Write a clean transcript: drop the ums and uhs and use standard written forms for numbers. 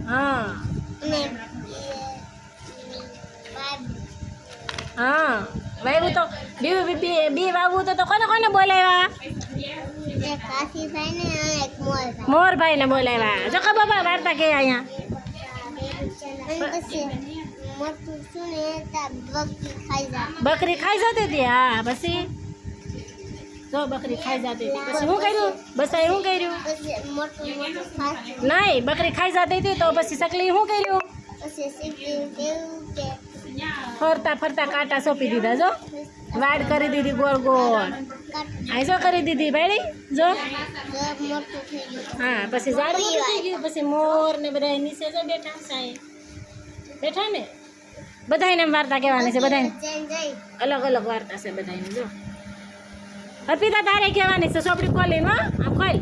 હા હા વાવ્યું તો બી વાવવું તો કોને કોને બોલાવ્યા? મોરભાઈ ને બોલાવ્યા. જો ખબર વાર્તા કે અહીંયા બકરી ખાઈ જતી હતી. હા પછી જો બકરી ખાઈ જતી હતી પછી શું કર્યું? બસાએ શું કર્યું? નહીં, બકરી ખાઈ જતી હતી તો પછી સકલી શું કર્યું? ફરતા ફરતા કાંટા સોંપી દીધા. જો વાડ કરી દીધી ગોળ ગોળ. આ શું કરી દીધી ભાઈ? જો હા પછી ઝાડ મોટું થઈ ગયું. પછી મોર ને બધા નીચે જો બેઠા ને બધાને વાર્તા કહેવાની છે. બધાને અલગ અલગ વાર્તા છે બધાને. જો અર્પિતા તારે કહેવાની છે. ચોપડી ખોલીને આમ ખોલ.